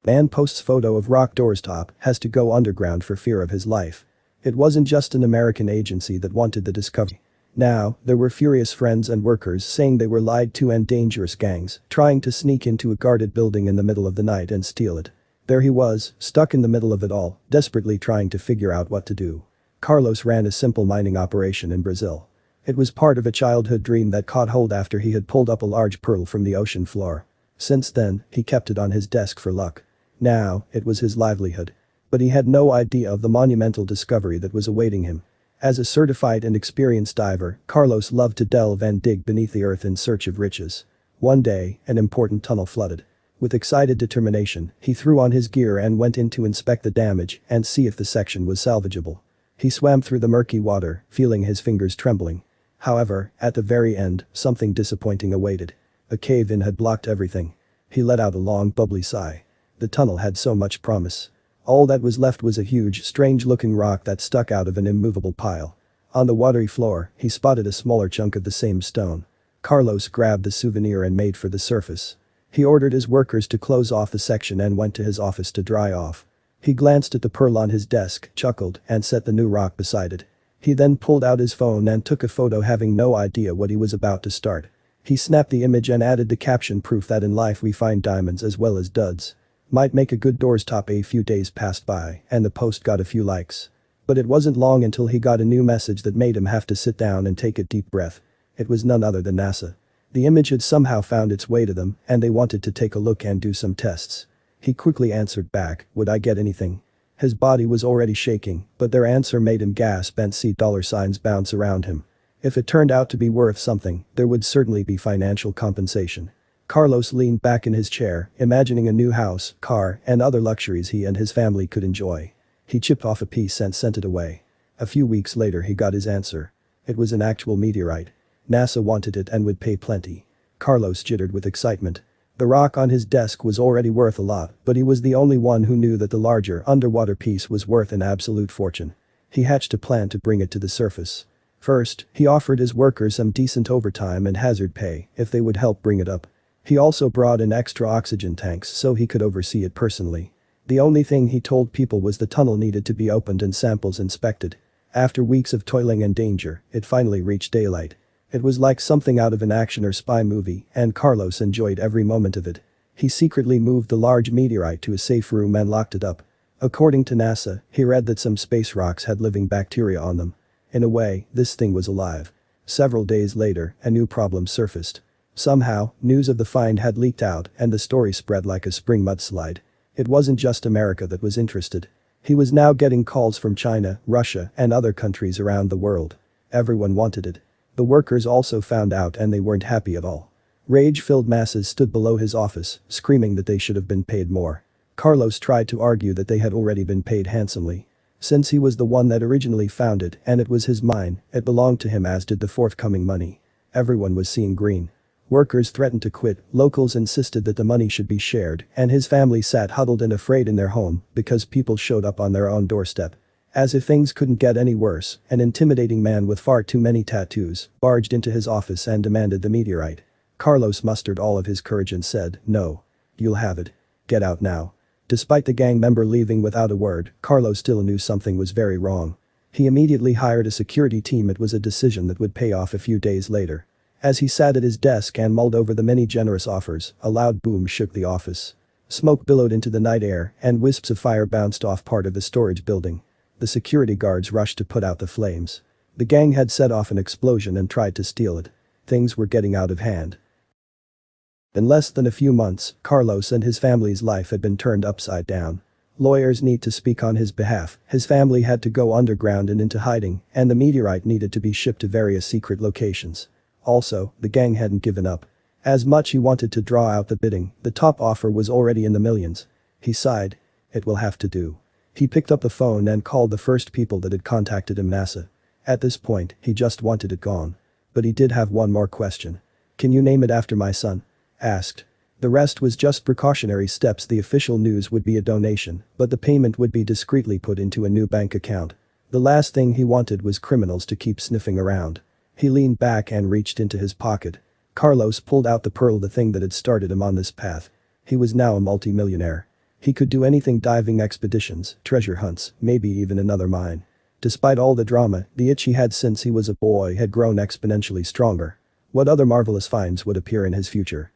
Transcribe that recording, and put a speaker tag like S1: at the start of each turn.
S1: Man posts photo of rock doorstop, has to go underground for fear of his life. It wasn't just an American agency that wanted the discovery. Now, there were furious friends and workers saying they were lied to and dangerous gangs trying to sneak into a guarded building in the middle of the night and steal it. There he was, stuck in the middle of it all, desperately trying to figure out what to do. Carlos ran a simple mining operation in Brazil. It was part of a childhood dream that caught hold after he had pulled up a large pearl from the ocean floor. Since then, he kept it on his desk for luck. Now, it was his livelihood. But he had no idea of the monumental discovery that was awaiting him. As a certified and experienced diver, Carlos loved to delve and dig beneath the earth in search of riches. One day, an important tunnel flooded. With excited determination, he threw on his gear and went in to inspect the damage and see if the section was salvageable. He swam through the murky water, feeling his fingers trembling. However, at the very end, something disappointing awaited. A cave-in had blocked everything. He let out a long, bubbly sigh. The tunnel had so much promise. All that was left was a huge, strange-looking rock that stuck out of an immovable pile. On the watery floor, he spotted a smaller chunk of the same stone. Carlos grabbed the souvenir and made for the surface. He ordered his workers to close off the section and went to his office to dry off. He glanced at the pearl on his desk, chuckled, and set the new rock beside it. He then pulled out his phone and took a photo, having no idea what he was about to start. He snapped the image and added the caption, "Proof that in life we find diamonds as well as duds. Might make a good doorstop." A few days passed by, and the post got a few likes. But it wasn't long until he got a new message that made him have to sit down and take a deep breath. It was none other than NASA. The image had somehow found its way to them, and they wanted to take a look and do some tests. He quickly answered back, "Would I get anything?" His body was already shaking, but their answer made him gasp and see dollar signs bounce around him. If it turned out to be worth something, there would certainly be financial compensation. Carlos leaned back in his chair, imagining a new house, car, and other luxuries he and his family could enjoy. He chipped off a piece and sent it away. A few weeks later he got his answer. It was an actual meteorite. NASA wanted it and would pay plenty. Carlos jittered with excitement. The rock on his desk was already worth a lot, but he was the only one who knew that the larger, underwater piece was worth an absolute fortune. He hatched a plan to bring it to the surface. First, he offered his workers some decent overtime and hazard pay if they would help bring it up. He also brought in extra oxygen tanks so he could oversee it personally. The only thing he told people was the tunnel needed to be opened and samples inspected. After weeks of toiling and danger, it finally reached daylight. It was like something out of an action or spy movie, and Carlos enjoyed every moment of it. He secretly moved the large meteorite to a safe room and locked it up. According to NASA, he read that some space rocks had living bacteria on them. In a way, this thing was alive. Several days later, a new problem surfaced. Somehow, news of the find had leaked out and the story spread like a spring mudslide. It wasn't just America that was interested. He was now getting calls from China, Russia, and other countries around the world. Everyone wanted it. The workers also found out and they weren't happy at all. Rage-filled masses stood below his office, screaming that they should have been paid more. Carlos tried to argue that they had already been paid handsomely. Since he was the one that originally found it and it was his mine, it belonged to him, as did the forthcoming money. Everyone was seeing green. Workers threatened to quit, locals insisted that the money should be shared, and his family sat huddled and afraid in their home because people showed up on their own doorstep. As if things couldn't get any worse, an intimidating man with far too many tattoos barged into his office and demanded the meteorite. Carlos mustered all of his courage and said, "No. You'll have it. Get out now." Despite the gang member leaving without a word, Carlos still knew something was very wrong. He immediately hired a security team. It was a decision that would pay off a few days later. As he sat at his desk and mulled over the many generous offers, a loud boom shook the office. Smoke billowed into the night air and wisps of fire bounced off part of the storage building. The security guards rushed to put out the flames. The gang had set off an explosion and tried to steal it. Things were getting out of hand. In less than a few months, Carlos and his family's life had been turned upside down. Lawyers need to speak on his behalf, his family had to go underground and into hiding, and the meteorite needed to be shipped to various secret locations. Also, the gang hadn't given up. As much he wanted to draw out the bidding, the top offer was already in the millions. He sighed. It will have to do. He picked up the phone and called the first people that had contacted him, NASA. At this point, he just wanted it gone. But he did have one more question. "Can you name it after my son?" asked. The rest was just precautionary steps. The official news would be a donation, but the payment would be discreetly put into a new bank account. The last thing he wanted was criminals to keep sniffing around. He leaned back and reached into his pocket. Carlos pulled out the pearl, the thing that had started him on this path. He was now a multi-millionaire. He could do anything: diving expeditions, treasure hunts, maybe even another mine. Despite all the drama, the itch he had since he was a boy had grown exponentially stronger. What other marvelous finds would appear in his future?